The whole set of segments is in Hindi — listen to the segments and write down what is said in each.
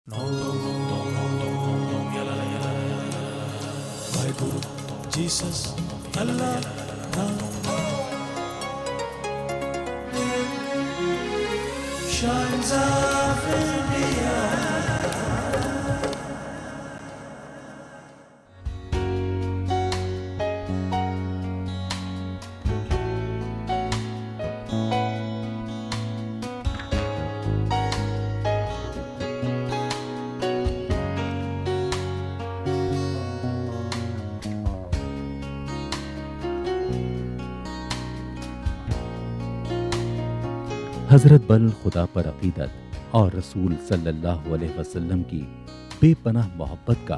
Bible, Jesus, Allah, shines of India. हजरत बल खुदा पर अकीदत और रसूल सल्लल्लाहु अलैहि वसल्लम की बेपनाह मोहब्बत का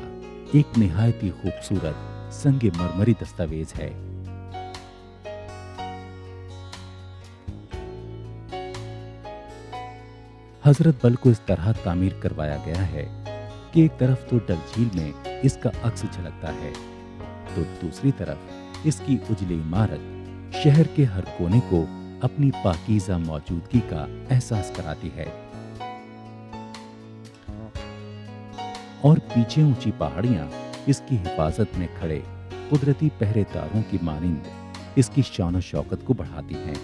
एक निहायत ही खूबसूरत संगे मरमरी दस्तावेज है। हजरत बल को इस तरह तामीर करवाया गया है कि एक तरफ तो डल झील में इसका अक्स झलकता है, तो दूसरी तरफ इसकी उजली इमारत शहर के हर कोने को अपनी पाकीज़ा मौजूदगी का एहसास कराती है। और पीछे ऊंची पहाड़ियां इसकी हिफाजत में खड़े कुदरती पहरेदारों की मानिंद इसकी शान शौकत को बढ़ाती हैं।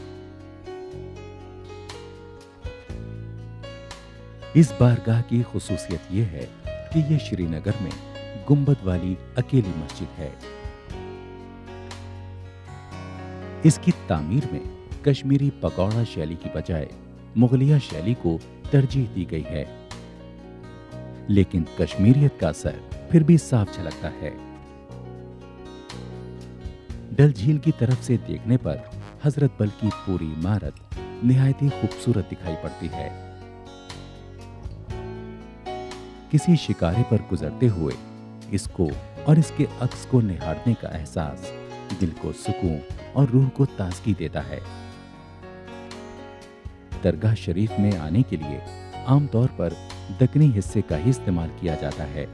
इस बारगाह की खुसूसियत यह है कि यह श्रीनगर में गुंबद वाली अकेली मस्जिद है। इसकी तामीर में कश्मीरी पकौड़ा शैली की बजाय मुगलिया शैली को तरजीह दी गई है, लेकिन कश्मीरियत का असर फिर भी साफ झलकता है। डल झील की तरफ से देखने पर हजरत बल की पूरी इमारत निहायत ही खूबसूरत दिखाई पड़ती है। किसी शिकारे पर गुजरते हुए इसको और इसके अक्स को निहारने का एहसास दिल को सुकून और रूह को ताजगी देता है। दरगाह शरीफ में आने के लिए आमतौर पर दक्कनी हिस्से का ही इस्तेमाल किया जाता है,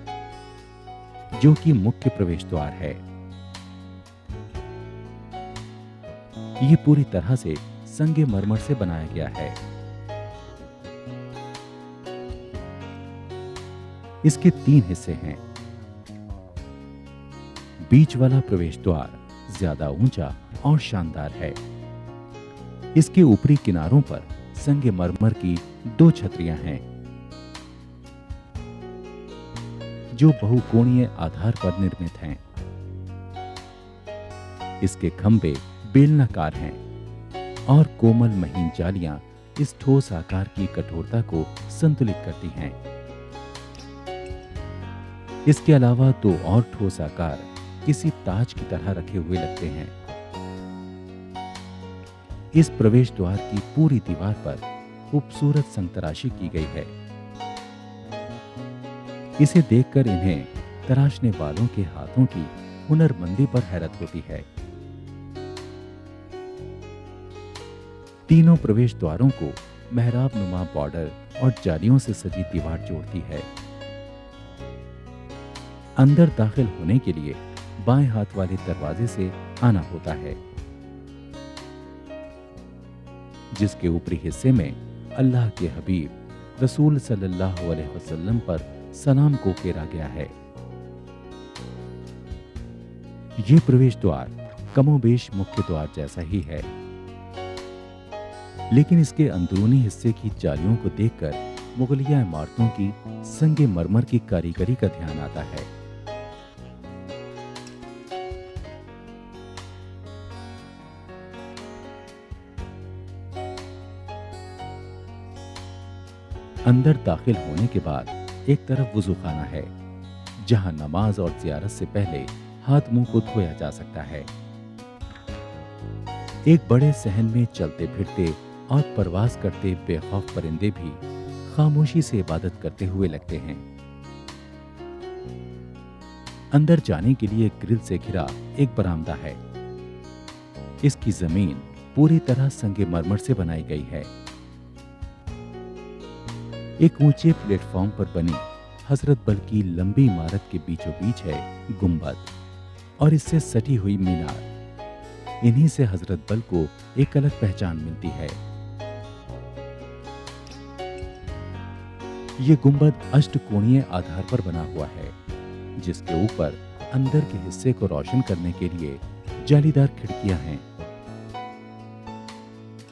जो कि मुख्य प्रवेश द्वार है। ये पूरी तरह से संगे मरमर से बनाया गया है। इसके 3 हिस्से हैं। बीच वाला प्रवेश द्वार ज्यादा ऊंचा और शानदार है। इसके ऊपरी किनारों पर संगे मरमर की 2 छतरियां हैं, जो बहुकोणीय आधार पर निर्मित हैं। इसके खंभे बेलनाकार हैं और कोमल महीन जालियां इस ठोस आकार की कठोरता को संतुलित करती हैं। इसके अलावा 2 और ठोस आकार किसी ताज की तरह रखे हुए लगते हैं। इस प्रवेश द्वार की पूरी दीवार पर खूबसूरत संतराशी की गई है। इसे देखकर इन्हें तराशने वालों के हाथों की हुनरमंदी पर हैरत होती है। तीनों प्रवेश द्वारों को मेहराब नुमा बॉर्डर और जालियों से सजी दीवार जोड़ती है। अंदर दाखिल होने के लिए बाएं हाथ वाले दरवाजे से आना होता है, जिसके ऊपरी हिस्से में अल्लाह के हबीब रसूल सल्लल्लाहु अलैहि वसल्लम पर सलाम को उकेरा गया है। ये प्रवेश द्वार कमोबेश मुख्य द्वार जैसा ही है, लेकिन इसके अंदरूनी हिस्से की जालियों को देखकर मुगलिया इमारतों की संगे मरमर की कारीगरी का ध्यान आता है। अंदर दाखिल होने के बाद एक तरफ वुजूखाना है, जहां नमाज और ज़ियारत से पहले हाथ मुंह को धोया जा सकता है। एक बड़े सहन में चलते फिरते और परवाज करते बेखौफ परिंदे भी खामोशी से इबादत करते हुए लगते हैं। अंदर जाने के लिए ग्रिल से घिरा एक बरामदा है। इसकी जमीन पूरी तरह संगे मरमर से बनाई गई है। एक ऊंचे प्लेटफॉर्म पर बनी हजरत बल की लंबी इमारत के बीचों बीच है गुंबद और इससे सटी हुई मीनार। इन्हीं से हजरत बल को एक अलग पहचान मिलती है। ये गुंबद अष्टकोणीय आधार पर बना हुआ है, जिसके ऊपर अंदर के हिस्से को रोशन करने के लिए जालीदार खिड़कियां हैं।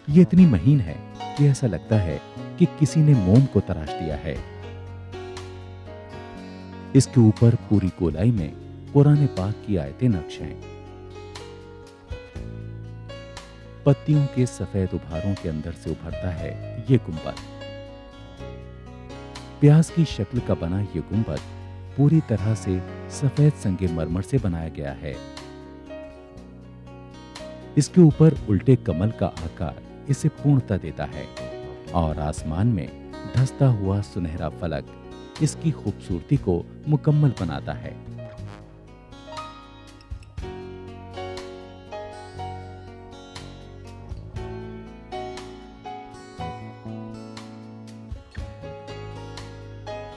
ये इतनी महीन है कि ऐसा लगता है कि किसी ने मोम को तराश दिया है। इसके ऊपर पूरी गोलाई में कुरान पाक की आयतें नक्श हैं। पत्तियों के सफेद उभारों के अंदर से उभरता है ये गुंबद। प्याज की शक्ल का बना ये गुंबद पूरी तरह से सफेद संगमरमर से बनाया गया है। इसके ऊपर उल्टे कमल का आकार इसे पूर्णता देता है और आसमान में धंसता हुआ सुनहरा फलक इसकी खूबसूरती को मुकम्मल बनाता है।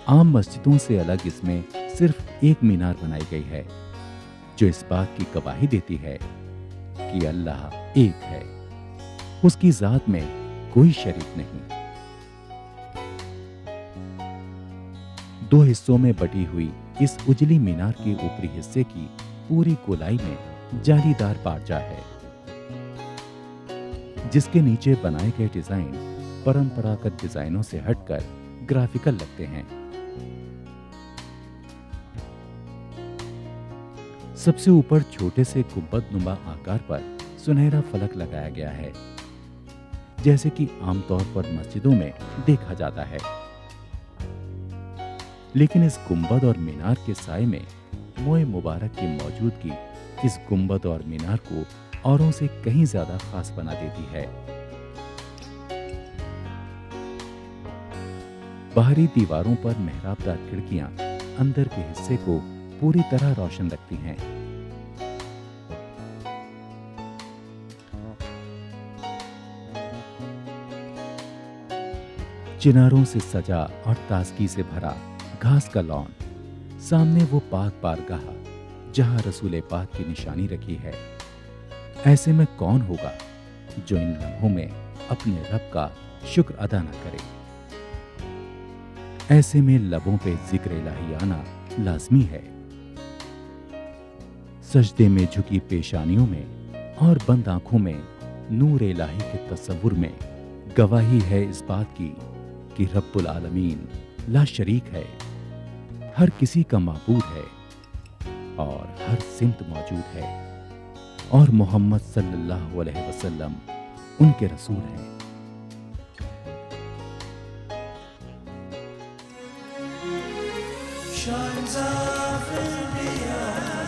आम मस्जिदों से अलग इसमें सिर्फ एक मीनार बनाई गई है, जो इस बात की गवाही देती है कि अल्लाह एक है, उसकी जात में कोई शरीक नहीं। दो हिस्सों में बटी हुई इस उजली मीनार के ऊपरी हिस्से की पूरी गोलाई में जालीदार बारजा है, जिसके नीचे बनाए गए डिजाइन परंपरागत डिजाइनों से हटकर ग्राफिकल लगते हैं। सबसे ऊपर छोटे से गुंबद नुमा आकार पर सुनहरा फलक लगाया गया है, जैसे कि आमतौर पर मस्जिदों में देखा जाता है। लेकिन इस गुंबद और मीनार के साए में मोए मुबारक की मौजूदगी इस गुंबद और मीनार को औरों से कहीं ज्यादा खास बना देती है। बाहरी दीवारों पर मेहराबदार खिड़कियां अंदर के हिस्से को पूरी तरह रोशन रखती हैं। चिनारों से सजा और ताजगी से भरा घास का लॉन, सामने वो पाक बारगाह जहां रसूल पाक की निशानी रखी है। ऐसे में कौन होगा जो इन लम्हों में अपने रब का शुक्र अदा न करे। ऐसे में लबों पे जिक्र इलाही आना लाजमी है। सजदे में झुकी पेशानियों में और बंद आंखों में नूर इलाही के तसव्वुर में गवाही है इस बात की कि रब्बुल आलमीन ला शरीक है, हर किसी का माबूद है और हर सिमत मौजूद है, और मोहम्मद सल्लल्लाहु अलैहि वसल्लम उनके रसूल हैं। Shines of India.